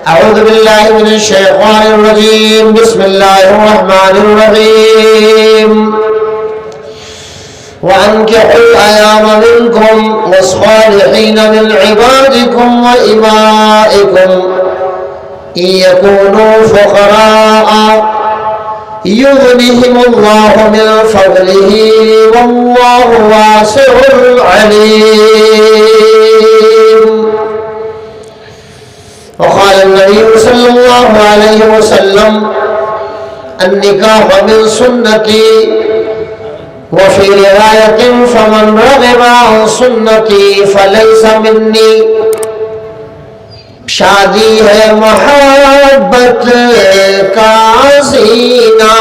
أعوذ بالله من الشيطان الرجيم. بسم الله الرحمن الرحيم. وأنكحوا الأيام منكم والصالحين من عبادكم وإمائكم إن يكونوا فقراء يغنهم الله من فضله والله واسع عليم. وقال النبي صلى الله عليه وسلم النكاح من سنتي وفي رواية فمن رغب عن سنتي فليس مني. شادی ہے محبت کا زینہ،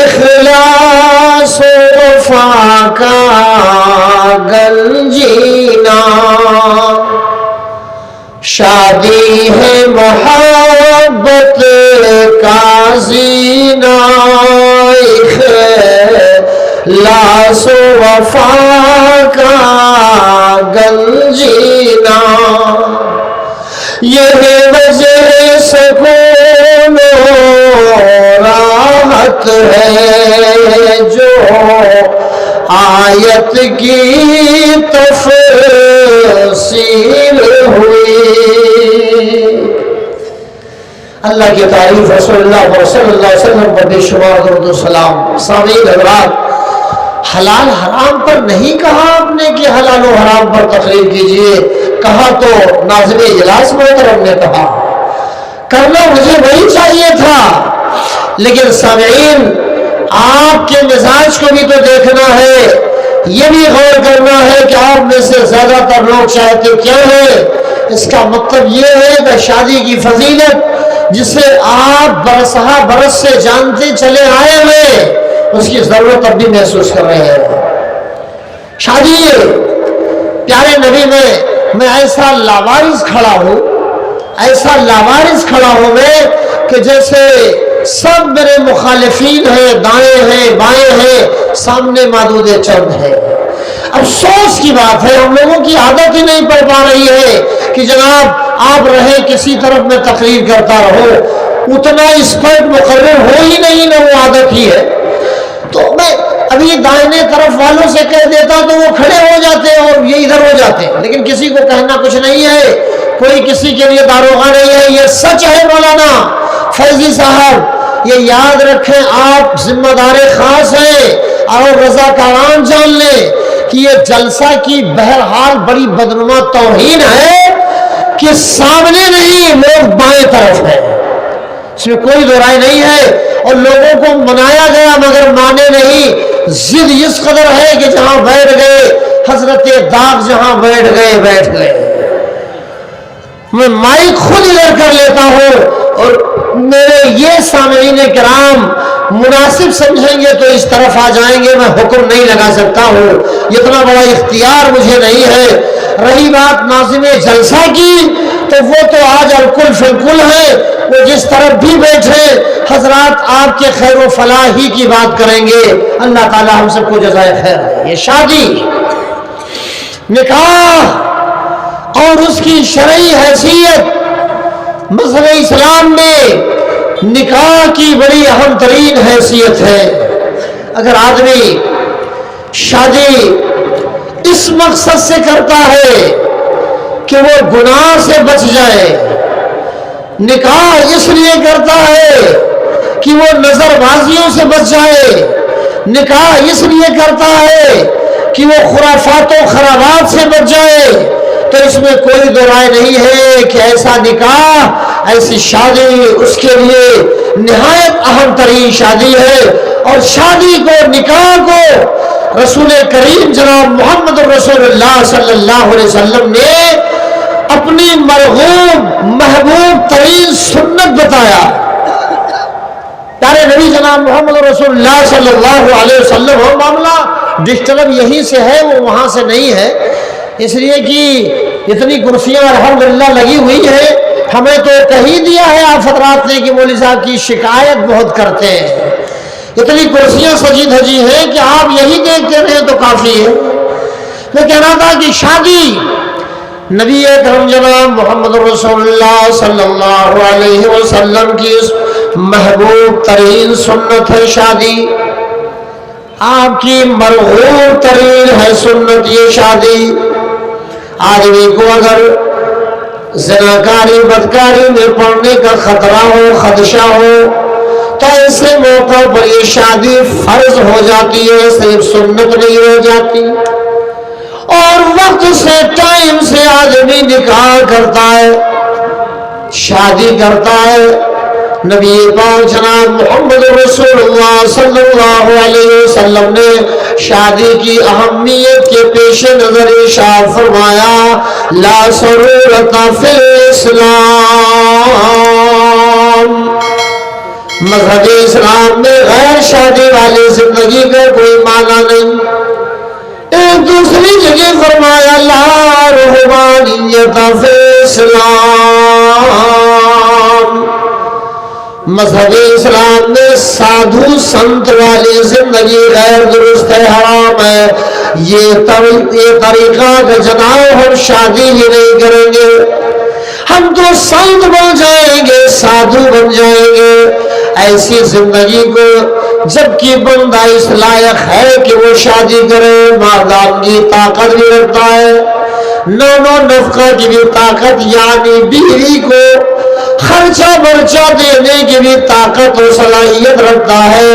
اخلاص و وفا کا گنجینہ. شادی ہے محبت کا زینہ، اخلاص و وفا کا گنجینہ. یہ وجہ سکون و راحت ہے جو آیت کی تفصیل ہوئی. اللہ کی تعریف رسول اللہ صلی اللہ علیہ وسلم پر بے شمار درود و سلام. سامعین حضرات، حلال حرام پر نہیں کہا آپ نے کہ حلال و حرام پر تقریر کیجئے، کہا تو ناظم اجلاس محترم نے کہا. کرنا مجھے وہی چاہیے تھا، لیکن سامعین آپ کے مزاج کو بھی تو دیکھنا ہے، یہ بھی غور کرنا ہے کہ آپ میں سے زیادہ تر لوگ چاہتے کیا ہے. اس کا مطلب یہ ہے کہ شادی کی فضیلت جسے آپ برسہ برس سے جانتے چلے آئے ہوئے، اس کی ضرورت اب بھی محسوس کر رہے ہیں. شادی پیارے نبی میں ایسا لاوارث کھڑا ہوں، ایسا لاوارث کھڑا ہوں میں کہ جیسے سب میرے مخالفین ہیں، دائیں ہیں بائیں ہیں، سامنے معدود چند ہے. افسوس کی بات ہے ہم لوگوں کی عادت ہی نہیں پڑ پا رہی ہے کہ جناب آپ رہے کسی طرف میں تقریر کرتا رہو، اتنا اسپرٹ مقرر ہو ہی نہیں، نہ وہ عادت ہی ہے. تو میں ابھی دائنے طرف والوں سے کہہ دیتا تو وہ کھڑے ہو جاتے اور یہ ادھر ہو جاتے، لیکن کسی کو کہنا کچھ نہیں ہے، کوئی کسی کے لیے داروغہ نہیں ہے. یہ سچ ہے مولانا فیضی صاحب، یہ یاد رکھیں، آپ ذمہ دار خاص ہیں. اور رضاکاران جان لیں کہ یہ جلسہ کی بہرحال بڑی بدنما توہین ہے کہ سامنے نہیں لوگ بائیں طرف ہیں، اس میں کوئی دو رائے نہیں ہے. اور لوگوں کو منایا گیا مگر مانے نہیں. ضد اس قدر ہے کہ جہاں بیٹھ گئے حضرت داغ جہاں بیٹھ گئے. میں مائک خود ادھر کر لیتا ہوں اور میرے یہ سامعین کرام مناسب سمجھیں گے تو اس طرف آ جائیں گے. میں حکم نہیں لگا سکتا ہوں، اتنا بڑا اختیار مجھے نہیں ہے. رہی بات ناظم جلسہ کی تو وہ تو آج الکل فلکل ہے، وہ جس طرف بھی بیٹھے حضرات آپ کے خیر و فلاح ہی کی بات کریں گے. اللہ تعالی ہم سب کو جزائے خیر ہے. یہ شادی، نکاح اور اس کی شرعی حیثیت، مذہب اسلام میں نکاح کی بڑی اہم ترین حیثیت ہے. اگر آدمی شادی اس مقصد سے کرتا ہے کہ وہ گناہ سے بچ جائے، نکاح اس لیے کرتا ہے کہ وہ نظر بازیوں سے بچ جائے، نکاح اس لیے کرتا ہے کہ وہ خرافات و خرابات سے بچ جائے، تو اس میں کوئی دو رائے نہیں ہے کہ ایسا نکاح، ایسی شادی اس کے لیے نہایت اہم ترین شادی ہے. اور شادی کو، نکاح کو رسول کریم جناب محمد رسول اللہ صلی اللہ علیہ وسلم نے اپنی مرغوب محبوب ترین سنت بتایا. پیارے نبی جناب محمد رسول اللہ صلی اللہ علیہ وسلم، وہ معاملہ ڈسٹرب یہیں سے ہے، وہ وہاں سے نہیں ہے. اس لیے کہ اتنی کرسیاں الحمدللہ لگی ہوئی ہیں. ہمیں تو کہی دیا ہے آپ حضرات نے کہ مولوی صاحب کی شکایت بہت کرتے ہیں. اتنی کرسیاں سجی دھجی ہیں کہ آپ یہی دیکھتے رہیں تو کافی ہے. میں کہہ رہا تھا کہ شادی نبی اکرم جناب محمد رسول اللہ صلی اللہ علیہ وسلم کی محبوب ترین سنت ہے شادی، آپ کی مرغوب ترین ہے سنت یہ شادی۔ آدمی کو اگر زناکاری بدکاری میں پڑنے کا خطرہ ہو، خدشہ ہو، تو ایسے موقع پر یہ شادی فرض ہو جاتی ہے، صرف سنت نہیں ہو جاتی۔ اور وقت سے ٹائم سے آدمی نکاح کرتا ہے، شادی کرتا ہے۔ نبی پاک جناب محمد رسول اللہ صلی اللہ علیہ وسلم نے شادی کی اہمیت کے پیش نظر ارشاد فرمایا، لا ضرورت فی الاسلام، مذہب اسلام میں غیر شادی والی زندگی کا کوئی معنی نہیں۔ ایک دوسری جگہ فرمایا، لا رہبانیت فی الاسلام، مذہب اسلام میں سادھو سنت والی زندگی غیر درست ہے، حرام ہے۔ یہ طریقہ کہ جناب ہم شادی ہی نہیں کریں گے، ہم تو سنت بن جائیں گے، سادھو بن جائیں گے۔ ایسی زندگی کو جبکہ بندہ اس لائق ہے کہ وہ شادی کرے، مادام کی طاقت بھی رکھتا ہے، نان و نفقہ کی بھی طاقت، یعنی بیوی کو خرچہ برچہ دینے کی بھی طاقت و صلاحیت رکھتا ہے،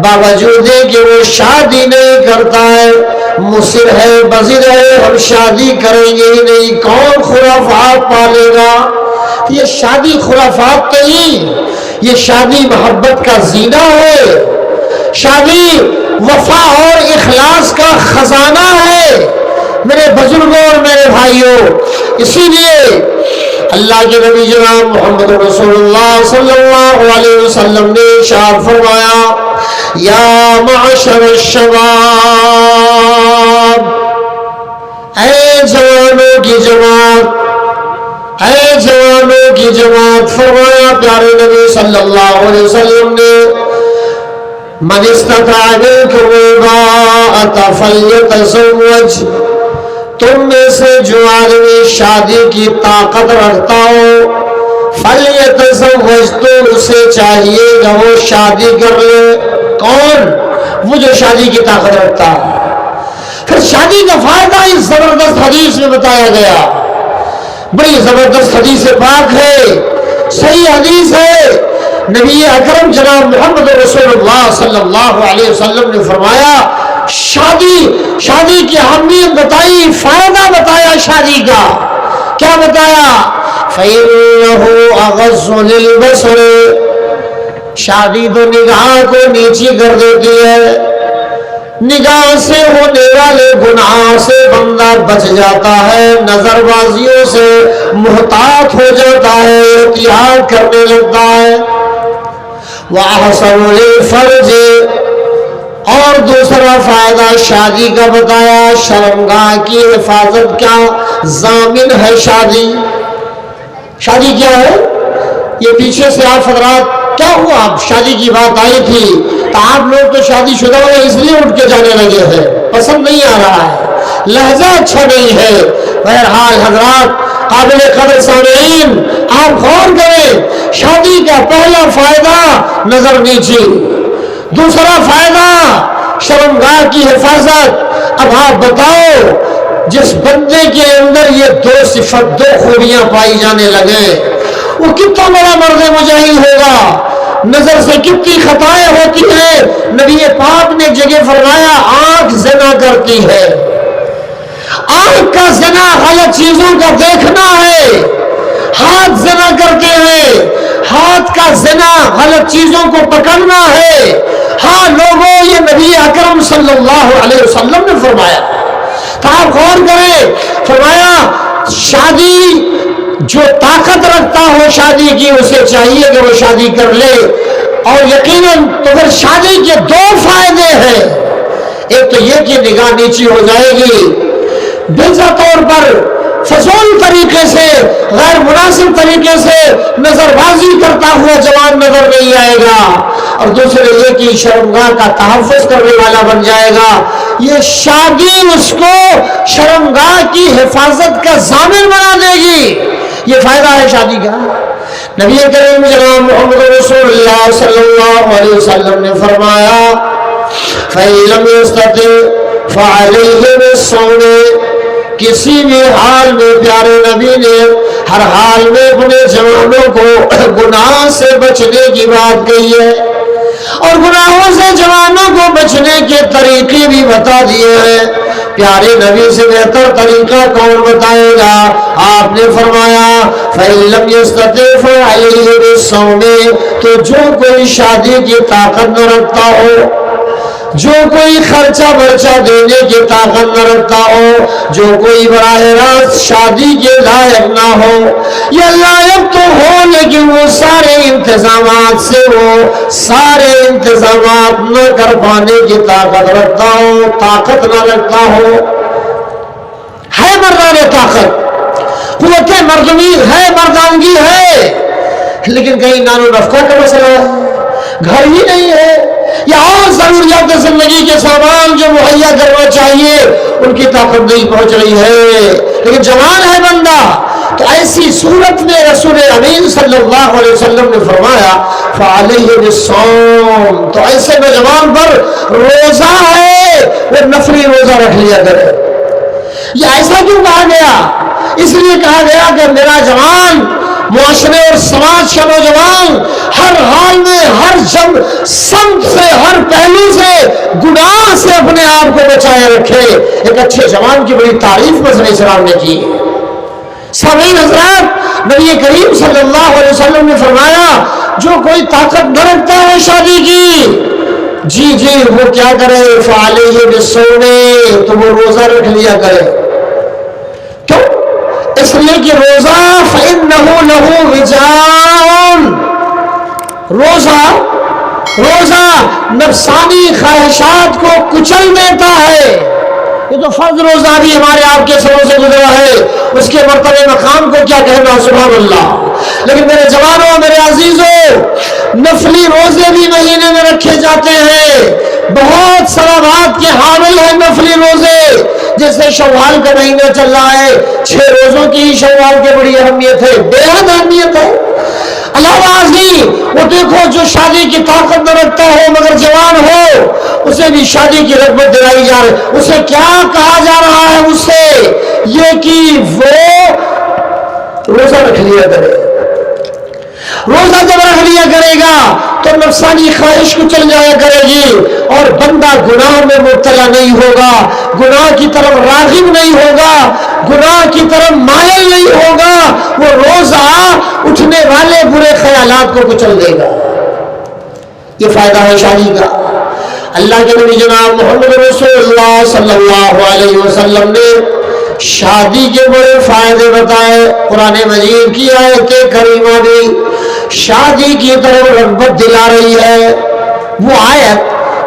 باوجود کہ وہ شادی نہیں کرتا ہے، مصر ہے، بزر ہے، ہم شادی کریں گے ہی نہیں۔ کون خرافات پالے گا؟ یہ شادی خرافات نہیں، یہ شادی محبت کا زینہ ہے، شادی وفا اور اخلاص کا خزانہ ہے میرے بزرگوں اور میرے بھائیوں۔ اسی لیے اللہ کے نبی جناب محمد رسول اللہ صلی اللہ علیہ وسلم نے ارشاد فرمایا، یا معشر الشباب، اے جوانوں کی جماعت، اے جوانوں کی جماعت، فرمایا پیارے نبی صلی اللہ علیہ وسلم نے، من استطاع منکم الباءۃ فلیتزوج، تم میں سے جو آدمی شادی کی طاقت رکھتا ہو، فلیتزوج، تو اسے چاہیے کہ وہ شادی کر لے۔ کون؟ وہ جو شادی کی طاقت رکھتا ہے۔ پھر شادی کا فائدہ اس زبردست حدیث میں بتایا گیا، بڑی زبردست حدیث پاک ہے، صحیح حدیث ہے۔ نبی اکرم جناب محمد رسول اللہ صلی اللہ علیہ وسلم نے فرمایا، شادی کی اہمیت بتائی، فائدہ بتایا شادی کا۔ کیا بتایا؟ فَإِنَّهُ أَغَضُّ لِلْبَصَرِ، شادی تو نگاہ کو نیچی کر دیتی ہے، نگاہ سے ہونے والے گناہ سے بندہ بچ جاتا ہے، نظر بازیوں سے محتاط ہو جاتا ہے، احتیاط کرنے لگتا ہے۔ وَأَحْسَنُ لِلْفَرْجِ، اور دوسرا فائدہ شادی کا بتایا، شرمگاہ کی حفاظت کا ضامن ہے شادی۔ شادی کیا ہے؟ یہ پیچھے سے آپ حضرات کیا ہوا؟ شادی کی بات آئی تھی تو آپ لوگ تو شادی شدہ ہوئے اس لیے اٹھ کے جانے لگے ہیں، پسند نہیں آ رہا ہے، لہجہ اچھا نہیں ہے۔ بہرحال حضرات قابل قدر سامعین، آپ غور کریں، شادی کا پہلا فائدہ نظر نیچی، دوسرا فائدہ شرمگاہ کی حفاظت۔ اب آپ بتاؤ، جس بندے کے اندر یہ دو صفت، دو خوبیاں پائی جانے لگے، وہ کتنا بڑا مرد مجاہد ہوگا، نظر سے کتنی خطائیں ہوتی ہیں۔ نبی پاک نے جگہ فرمایا، آنکھ زنا کرتی ہے، آنکھ کا زنا غلط چیزوں کا دیکھنا ہے، ہاتھ زنا کرتے ہیں، ہاتھ کا زنا غلط چیزوں کو پکڑنا ہے۔ ہاں لوگوں، یہ نبی اکرم صلی اللہ علیہ وسلم نے فرمایا، تو آپ غور کریں، فرمایا شادی جو طاقت رکھتا ہو شادی کی، اسے چاہیے کہ وہ شادی کر لے۔ اور یقیناً تو پھر شادی کے دو فائدے ہیں، ایک تو یہ کہ نگاہ نیچی ہو جائے گی، بلا طور پر فضول طریقے سے، غیر مناسب طریقے سے نظر بازی کرتا ہوا جوان نظر نہیں آئے گا، اور دوسرے یہ کہ شرمگاہ کا تحفظ کرنے والا بن جائے گا۔ یہ شادی اس کو شرمگاہ کی حفاظت کا ضامن بنا دے گی. یہ فائدہ ہے شادی کا. نبی کریم جناب محمد رسول اللہ صلی اللہ علیہ وسلم نے فرمایا فَإِن لَّمْ يَسْتَطِعْ فَعَلَيْهِ بِالصَّوْمِ. کسی بھی حال میں پیارے نبی نے ہر حال میں اپنے جوانوں کو گناہ سے بچنے کی بات کہی ہے اور گناہوں سے جوانوں کو بچنے کے طریقے بھی بتا دیے ہیں. پیارے نبی سے بہتر طریقہ کون بتائے گا؟ آپ نے فرمایا فَإِن لَّمْ يَسْتَطِعْ فَعَلَيْهِ بِالصَّوْمِ. تو جو کوئی شادی کی طاقت نہ رکھتا ہو، جو کوئی خرچہ برچہ دینے کی طاقت نہ رکھتا ہو، جو کوئی براہ راست شادی کے لائق نہ ہو، یا لائق تو ہو لیکن وہ سارے انتظامات سے وہ سارے انتظامات نہ کر پانے کی طاقت رکھتا ہو، طاقت نہ رکھتا ہو، ہے مردانہ طاقت، قوت مردمی ہے، مردانگی ہے، لیکن کہیں نان و نفقہ کا مسئلہ ہے، گھر ہی نہیں ہے، یا اور ضروریات زندگی کے سامان جو مہیا کرنا چاہیے ان کی طاقت نہیں پہنچ رہی ہے، لیکن جوان ہے بندہ. تو ایسی صورت میں رسول امین صلی اللہ علیہ وسلم نے فرمایا فعلیہ بالصوم. تو ایسے نوجوان پر روزہ ہے وہ نفلی روزہ رکھ لیا کرے. یہ ایسا کیوں کہا گیا؟ اس لیے کہا گیا کہ میرا جوان معاشرے اور سماج کا نوجوان ہر حال میں ہر سمت سے ہر پہلو سے گناہ سے اپنے آپ کو بچائے رکھے. ایک اچھے جوان کی بڑی تعریف مذہب اسلام نے کی. سامعین حضرات، نبی کریم صلی اللہ علیہ وسلم نے فرمایا جو کوئی طاقت نہ رکھتا ہے شادی کی، جی وہ کیا کرے فعلیہ بالصوم. تو وہ روزہ رکھ لیا کرے. کیوں؟ اس لیے کہ روزہ فَإِنَّهُ لَهُ وِجَاءٌ. روزہ نفسانی خواہشات کو کچل دیتا ہے. یہ تو فرض روزہ بھی ہمارے آپ کے سروں سے گزرا ہے، اس کے مرتبہ مقام کو کیا کہنا، سبحان اللہ. لیکن میرے جوانوں، میرے عزیزوں، نفلی روزے بھی مہینے میں رکھے جاتے ہیں. بہت ثوابات کے حامل ہیں نفلی روزے. جیسے شوال کا مہینہ چل رہا ہے، 6 روزوں کی شوال کی بڑی اہمیت ہے، بے حد اہمیت ہے. علاوہ ازیں وہ دیکھو جو شادی کی طاقت نہ رکھتا ہو مگر جوان ہو، اسے بھی شادی کی رغبت دلائی جا رہی. اسے کیا کہا جا رہا ہے؟ اس سے یہ کہ وہ روزہ رکھ لیا کرے. روزہ جب رکھ لیا کرے گا تو نفسانی خواہش کو چل جایا کرے گی اور بندہ گناہ میں مبتلا نہیں ہوگا، گناہ کی طرف راغب نہیں ہوگا، گناہ کی طرف مائل نہیں ہوگا. وہ روزہ اٹھنے والے برے خیالات کو کچل دے گا. یہ فائدہ ہے شادی کا. اللہ کے نبی جناب محمد رسول اللہ صلی اللہ علیہ وسلم نے شادی کے بڑے فائدے بتائے. قرآن مجید کی آیت کریمہ بھی شادی کی طرف رغبت دلا رہی ہے. وہ آیت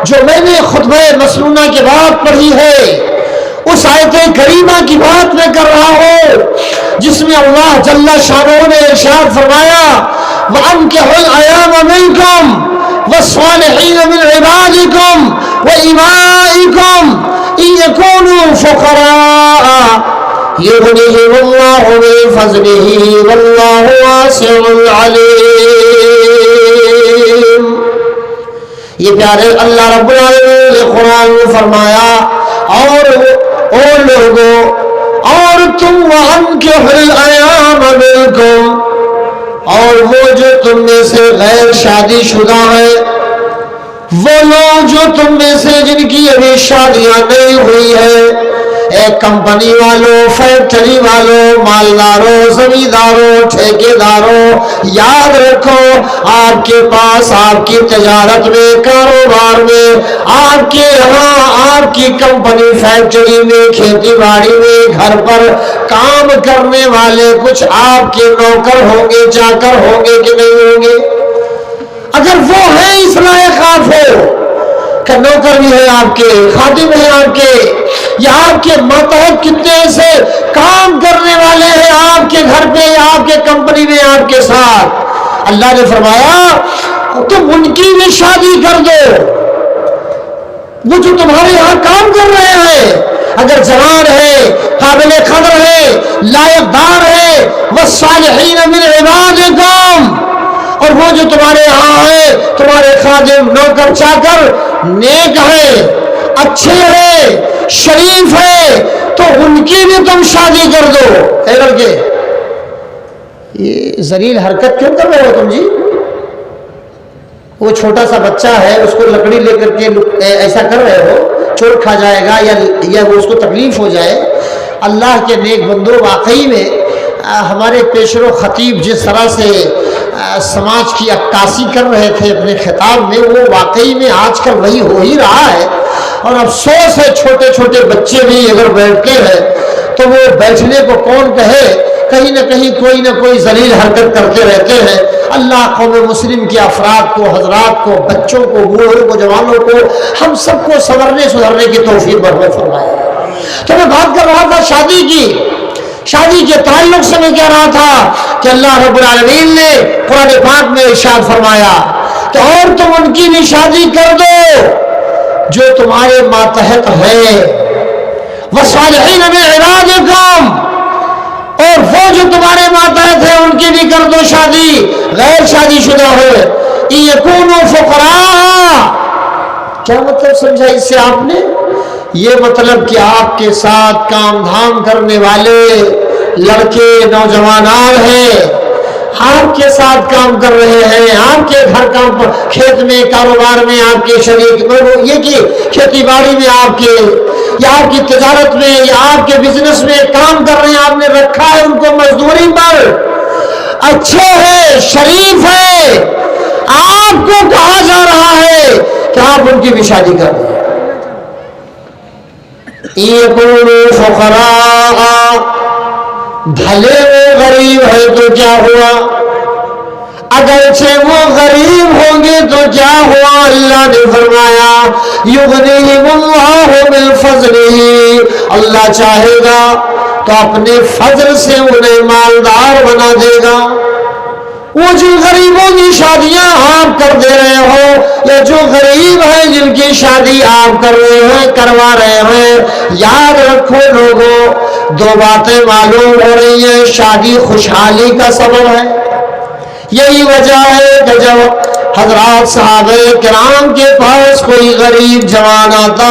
جو میں نے خطبہ مسنونہ کے بعد پڑھی ہے، اس آیت کریمہ کی بات میں کر رہا ہوں جس میں اللہ جل شانہ نے ارشاد فرمایا وَأَنكِحُوا الْأَيَامَ مِنكُمْ وَالصَّالِحِينَ مِنْ عِبَادِكُمْ وَإِمَائِكُمْ إِن يَكُونُوا فُقَرَاءَ يُغْنِهِمُ اللَّهُ مِن فَضْلِهِ وَاللَّهُ وَاسِعٌ عَلِيمٌ. یہ پیارے اللہ رب العالمین نے قرآن میں فرمایا اور او لوگوں اور تم وَأَنكِحُوا الْأَيَامَ مِنكُمْ، اور وہ جو تم میں سے غیر شادی شدہ ہیں، وہ لوگ جو تم میں سے جن کی ابھی شادیاں نہیں ہوئی ہیں، ایک کمپنی والوں، فیکٹری والوں، مالداروں، زمینداروں، ٹھیکیداروں، یاد رکھو آپ کے پاس آپ کی تجارت میں، کاروبار میں، آپ کے یہاں آپ کی کمپنی، فیکٹری میں، کھیتی باڑی میں، گھر پر کام کرنے والے کچھ آپ کے نوکر ہوں گے، چاکر ہوں گے کہ نہیں ہوں گے؟ اگر وہ ہیں اس لائق آپ ہو کہ نوکر بھی ہے آپ کے، خادم ہے آپ کے، یا آپ کے ماتحت کتنے ایسے کام کرنے والے ہیں آپ کے گھر پہ یا آپ کے کمپنی میں آپ کے ساتھ، اللہ نے فرمایا تم ان کی بھی شادی کر دو. وہ جو تمہارے یہاں کام کر رہے ہیں، اگر جوان ہے، قابل قدر ہے، لائق دار ہے، والصالحین من عبادکم، اور وہ جو تمہارے یہاں ہے، تمہارے خادم نوکر چاکر نیک ہے، اچھے ہیں، شریف ہے، تو ان کی بھی تم شادی کر دو۔ اے لڑکے، یہ ذلیل حرکت کیوں کر رہے ہو تم جی؟ وہ چھوٹا سا بچہ ہے، اس کو لکڑی لے کر کے ایسا کر رہے ہو، چوٹ کھا جائے گا یا وہ اس کو تکلیف ہو جائے۔ اللہ کے نیک بندو، واقعی میں ہمارے پیشرو خطیب جس طرح سے سماج کی عکاسی کر رہے تھے اپنے خطاب میں، وہ واقعی میں آج کل وہی ہو ہی رہا ہے۔ اور افسوس ہے، چھوٹے چھوٹے بچے بھی اگر بیٹھتے ہیں تو وہ بیٹھنے کو کون کہے، کہیں نہ کہیں کوئی نہ کوئی ذلیل حرکت کرتے رہتے ہیں۔ اللہ قوم مسلم کے افراد کو، حضرات کو، بچوں کو، بوڑھوں کو، جوانوں کو، ہم سب کو سنورنے سدھرنے کی توفیق برحمت فرمائے۔ تو میں بات کر رہا تھا شادی کی، شادی کے تعلق سے میں کہہ رہا تھا کہ اللہ رب العالمین نے قرآن پاک میں ارشاد فرمایا کہ اور تم ان کی بھی شادی کر دو جو تمہارے ماتحت ہے، وصالحین من عبادکم، اور وہ جو تمہارے ماتحت ہے ان کی بھی کر دو شادی، غیر شادی شدہ ہو۔ یکونوا فقراء، کیا مطلب سمجھا اس سے آپ نے؟ یہ مطلب کہ آپ کے ساتھ کام دھام کرنے والے لڑکے نوجوانان ہیں، آپ کے ساتھ کام کر رہے ہیں، آپ کے گھر کام پر، کھیت میں، کاروبار میں آپ کے شریک، یہ کہ کھیتی باڑی میں آپ کے، یا آپ کی تجارت میں، یا آپ کے بزنس میں کام کر رہے ہیں، آپ نے رکھا ہے ان کو مزدوری پر، اچھے ہیں، شریف ہیں، آپ کو کہا جا رہا ہے کہ آپ ان کی بھی شادی کر دیں۔ یکونوا فقراء، بھلے وہ غریب ہے تو کیا ہوا، اگرچہ وہ غریب ہوں گے تو کیا ہوا، اللہ نے فرمایا یغنیہم اللہ من فضلہ، اللہ چاہے گا تو اپنے فضل سے انہیں مالدار بنا دے گا۔ وہ جو غریبوں کی شادیاں آپ کر دے رہے ہو، یا جو غریب ہیں جن کی شادی آپ کر رہے ہیں، کروا رہے ہیں، یاد رکھو لوگوں، دو باتیں معلوم ہو رہی ہیں۔ شادی خوشحالی کا سبب ہے، یہی وجہ ہے کہ جب حضرات صحابہ کرام کے پاس کوئی غریب جوان آتا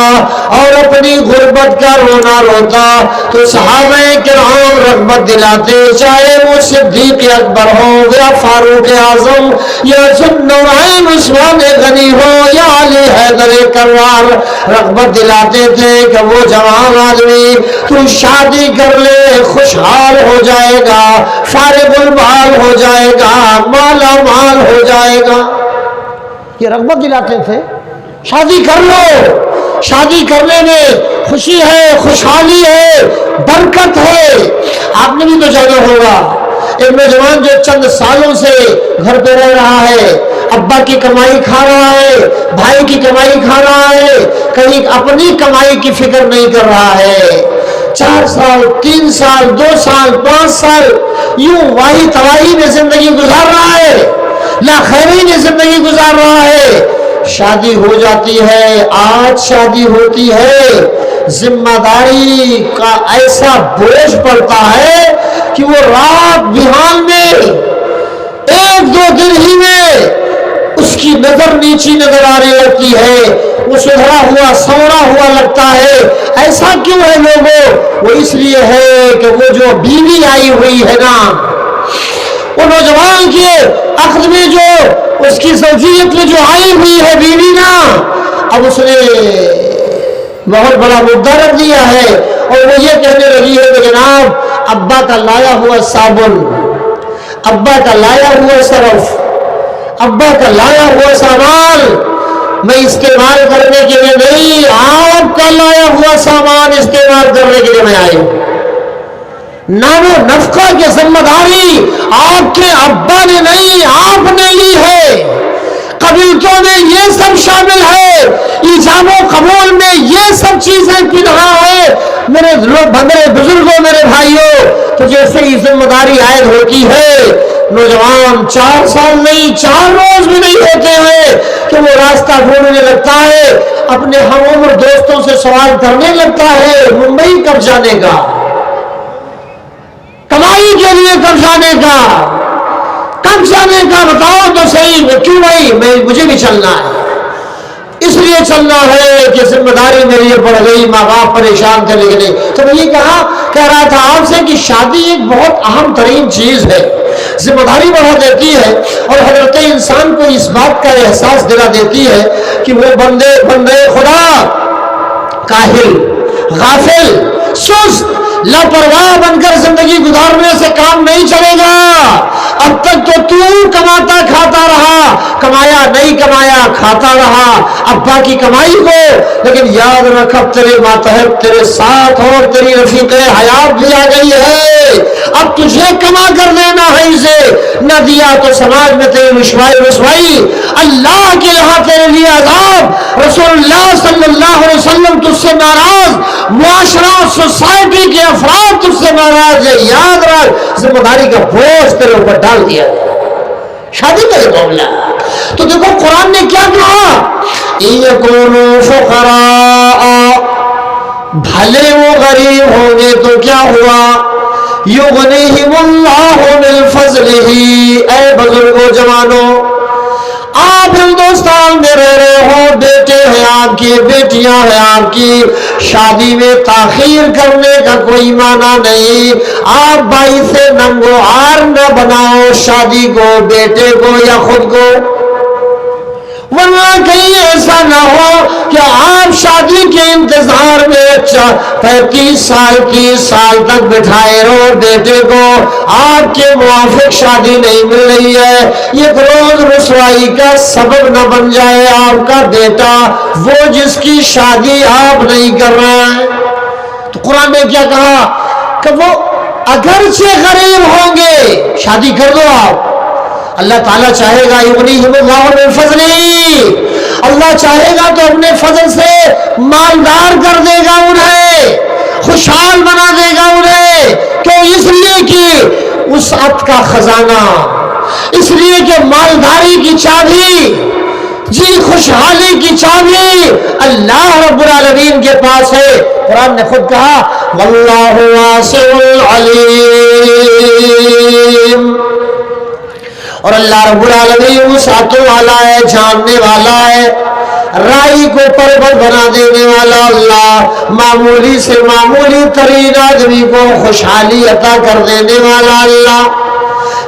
اور اپنی غربت کا رونا روتا تو صحابہ کرام رغبت دلاتے، چاہے وہ صدیق اکبر ہو یا فاروق اعظم یا ذوالنورین عثمان غنی ہو یا علی حیدر کرار، رغبت دلاتے تھے کہ وہ جوان آدمی تو شادی کر لے، خوشحال ہو جائے گا، فارغ البال ہو جائے گا، مالا مال ہو جائے گا۔ یہ رغبت دلاتے تھے، شادی کر لو، شادی کرنے میں خوشی ہے، خوشحالی ہے، برکت ہے۔ آپ نے بھی تو جانا ہوگا، ایک نوجوان جو چند سالوں سے گھر پہ رہ رہا ہے، ابا کی کمائی کھا رہا ہے، بھائی کی کمائی کھا رہا ہے، کہیں اپنی کمائی کی فکر نہیں کر رہا ہے، 4 سال 3 سال 2 سال 5 سال یوں واہی تباہی میں زندگی گزار رہا ہے، لا خیری میں زندگی گزار رہا ہے۔ شادی ہو جاتی ہے، آج شادی ہوتی ہے، ذمہ داری کا ایسا بوجھ پڑتا ہے کہ وہ رات بہان میں 1-2 دن ہی میں اس کی نظر نیچی نظر آنے لگتی ہے، وہ سدھرا ہوا سوڑا ہوا لگتا ہے۔ ایسا کیوں ہے لوگوں؟ وہ اس لیے ہے کہ وہ جو بیوی آئی ہوئی ہے نا، وہ نوجوان کے عقد میں جو اس کی زوجیت میں جو آئی ہوئی ہے بیوی نا، اب اس نے بہت بڑا مدعا رکھ دیا ہے اور وہ یہ کہنے لگی ہے کہ جناب ابا کا لایا ہوا صابن، ابا کا لایا ہوا صرف، ابا کا لایا ہوا سامان میں استعمال کرنے کے لیے نہیں، آپ کا لایا ہوا سامان استعمال کرنے کے لیے میں آئی ہوں۔ نام و نفقہ کی ذمہ داری آپ کے ابا نے نہیں، آپ نے لی ہے۔ قبیلتوں میں یہ سب شامل ہے، ایجاب و قبول میں یہ سب چیزیں پنہا ہے۔ میرے بزرگوں، میرے بھائیوں، تو جیسے ہی ذمہ داری عائد ہوتی ہے، نوجوان 4 سال نہیں 4 روز بھی نہیں ہوتے ہیں کہ تو وہ راستہ ڈھونڈنے لگتا ہے، اپنے ہم عمر دوستوں سے سوال کرنے لگتا ہے ممبئی کب جانے کا، کمائی کے لیے کب جانے کا، کب جانے کا بتاؤ تو صحیح، کیوں بھائی مجھے بھی چلنا ہے، اس لیے چلنا ہے کہ ذمہ داری میرے لیے پڑ گئی، ماں باپ پریشان تھے لیکن نہیں۔ تو میں یہ کہہ رہا تھا آپ سے کہ شادی ایک بہت اہم ترین چیز ہے، ذمہ داری بڑھا دیتی ہے، اور حضرت انسان کو اس بات کا احساس دلا دیتی ہے کہ وہ بندے خدا کاہل، غافل، سست، لاپرواہ بن کر زندگی گزارنے سے کام نہیں چلے گا۔ اب تک تو کماتا کھاتا رہا، کمایا نہیں کمایا کھاتا رہا، ابا کی کمائی کو، لیکن یاد رکھ اب تیرے ماتحت تیرے ساتھ اور تیری رفیق حیات بھی آ گئی ہے، اب تجھے کما کر لینا ہے اسے، نہ دیا تو سماج میں تیری رسوائی، اللہ کے یہاں تیرے لیے عذاب، رسول اللہ صلی اللہ علیہ وسلم تجھ سے ناراض، معاشرہ سوسائٹی کے افراد تجھ سے ناراض ہے، یاد رکھ ذمہ داری کا بوجھ تیرے اوپر ڈال دیا گیا۔ شادی کا یہ معاملہ، تو دیکھو قرآن نے کیا کہا، یکونوا فقراء، بھلے وہ غریب ہوں گے تو کیا ہوا، یغنیہم اللہ من فضلہ، اے بزرگوں جوانوں آپ ہندوستان میں رہ رہے ہو، بیٹے ہیں آپ کی، بیٹیاں ہیں آپ کی، شادی میں تاخیر کرنے کا کوئی معنی نہیں، آپ باعث ننگو آر نہ بناؤ شادی کو، بیٹے کو یا خود کو، ورنہ کہیں ایسا نہ ہو کہ آپ شادی کے انتظار میں 35 سال 30 سال تک بٹھائے رہو بیٹے کو، آپ کے موافق شادی نہیں مل رہی ہے، یہ روز رسوائی کا سبب نہ بن جائے آپ کا بیٹا، وہ جس کی شادی آپ نہیں کر رہے ہیں۔ تو قرآن نے کیا کہا کہ وہ اگرچہ غریب ہوں گے شادی کر دو آپ، اللہ تعالیٰ چاہے گا یغنیہم اللہ من فضلہ، اللہ چاہے گا تو اپنے فضل سے مالدار کر دے گا انہیں، خوشحال بنا دے گا انہیں، کیوں؟ اس لیے کہ وسعت کا خزانہ، اس لیے کہ مالداری کی چابی، جی خوشحالی کی چابی اللہ رب العالمین کے پاس ہے۔ قرآن نے خود کہا واللہ واسع علیم، اور اللہ رب العالمین وسعتوں والا ہے، جاننے والا ہے، رائی کو پربل بنا دینے والا اللہ، معمولی سے معمولی ترین آدمی کو خوشحالی عطا کر دینے والا اللہ۔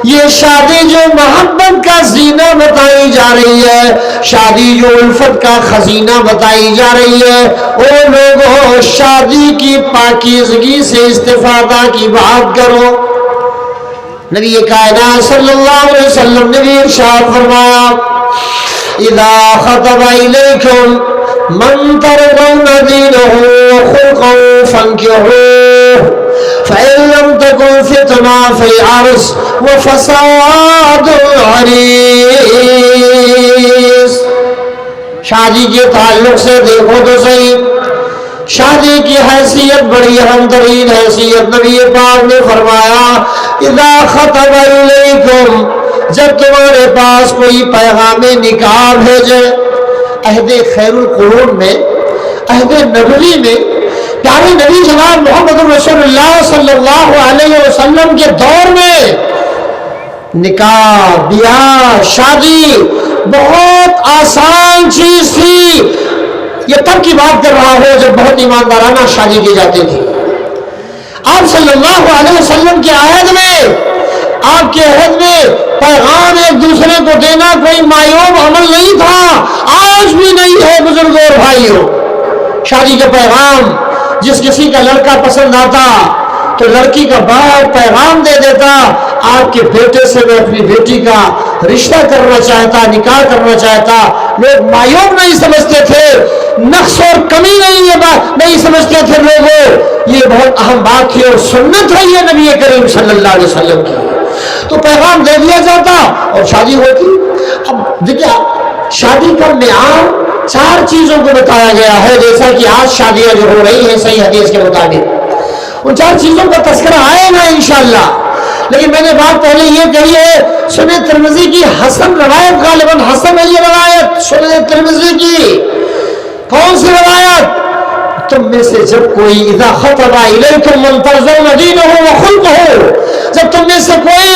یہ شادی جو محبت کا زینہ بتائی جا رہی ہے، شادی جو الفت کا خزینہ بتائی جا رہی ہے، او لوگوں شادی کی پاکیزگی سے استفادہ کی بات کرو۔ نبی کائنات صلی اللہ علیہ وسلم نے بھی ارشاد فرمایا اذا خطب الیکم من ترضون دینہ وخلقہ فانکحوہ فإن لم تكن فتنہ فالعرس وفساد عریض۔ شادی کے تعلق سے دیکھو تو صحیح، شادی کی حیثیت بڑی اہم ترین حیثیت، نبی پاک نے فرمایا اذا خطب الیکم، جب تمہارے پاس کوئی پیغام نکاح بھیجے، عہد خیر القرون میں، عہد نبوی میں، پیارے نبی جناب محمد رسول اللہ صلی اللہ علیہ وسلم کے دور میں نکاح، بیاہ، شادی بہت آسان چیز تھی۔ یہ تب کی بات کر رہا ہوں جب بہت ایماندارانہ شادی کی جاتی تھی۔ آپ صلی اللہ علیہ وسلم کے عہد میں، آپ کے عہد میں پیغام ایک دوسرے کو دینا کوئی معیوب عمل نہیں تھا، آج بھی نہیں ہے بزرگوں اور بھائیوں۔ شادی کا پیغام، جس کسی کا لڑکا پسند آتا تو لڑکی کا باپ پیغام دے دیتا آپ کے بیٹے سے میں اپنی بیٹی کا رشتہ کرنا چاہتا، نکاح کرنا چاہتا۔ لوگ معیوب نہیں سمجھتے تھے، نقص اور کمی نہیں سمجھتے تھے لوگوں، یہ بہت اہم بات تھی اور سنت ہے یہ نبی کریم صلی اللہ علیہ وسلم کی۔ تو پیغام دے دیا جاتا اور شادی ہوتی۔ اب دیکھیں شادی کا معیار 4 چیزوں کو بتایا گیا ہے، جیسا کہ آج شادیاں جو ہو رہی ہیں صحیح حدیث کے مطابق، ان 4 چیزوں کا تذکرہ آئے گا انشاءاللہ، لیکن میں نے بات پہلے یہ کہی ہے سنن ترمذی کی حسن روایت، غالباً حسن ہے یہ روایت سنن ترمذی کی. کون سی روایت؟ تم میں سے جب کوئی اذا خطب الیکم من ترضون دینہ وخلقہ، جب تم میں سے کوئی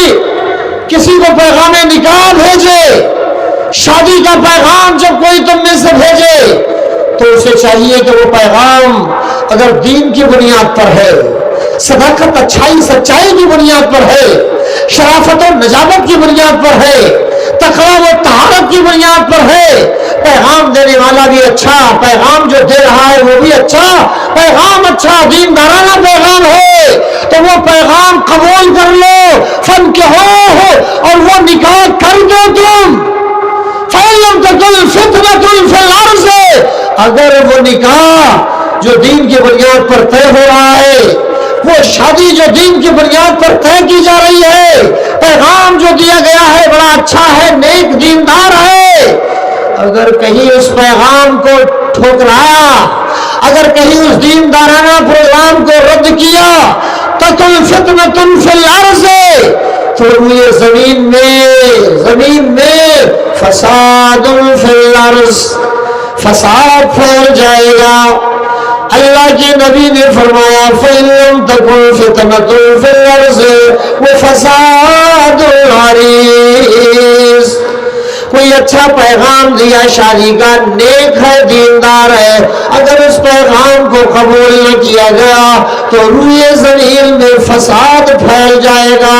کسی کو پیغام نکاح بھیجے، شادی کا پیغام جب کوئی تم میں سے بھیجے، تو اسے چاہیے کہ وہ پیغام اگر دین کی بنیاد پر ہے، صداقت اچھائی سچائی کی بنیاد پر ہے، شرافت و نجابت کی بنیاد پر ہے، تقویٰ و طہارت کی بنیاد پر ہے، پیغام دینے والا بھی اچھا، پیغام جو دے رہا ہے وہ بھی اچھا، پیغام اچھا دیندارانہ پیغام ہے، تو وہ پیغام قبول کر لو. فانکحوہ، اور وہ نکاح کر دو تم. فَإِن لَّمْ تَكُن فِتْنَةٌ فِي الْأَرْضِ، اگر وہ نکاح جو دین کی بنیاد پر طے ہو رہا ہے، وہ شادی جو دین کی بنیاد پر طے کی جا رہی ہے، پیغام جو دیا گیا ہے بڑا اچھا ہے، نیک دیندار ہے، اگر کہیں اس پیغام کو ٹھکرایا، اگر کہیں اس دیندارانہ پروگرام کو رد کیا، تَكُنْ فِتْنَةٌ فِي الْأَرْضِ، تو یہ زمین میں فساد فی الارض، فساد پھیل جائے گا. اللہ کے نبی نے فرمایا فَإِن لَّمْ تَكُنْ فِتْنَةٌ فِي الْأَرْضِ وَفَسَادٌ عَرِيضٌ. کوئی اچھا پیغام دیا شادی کا، نیک ہے دیندار ہے، اگر اس پیغام کو قبول نہ کیا گیا تو روئے زمین میں فساد پھیل جائے گا.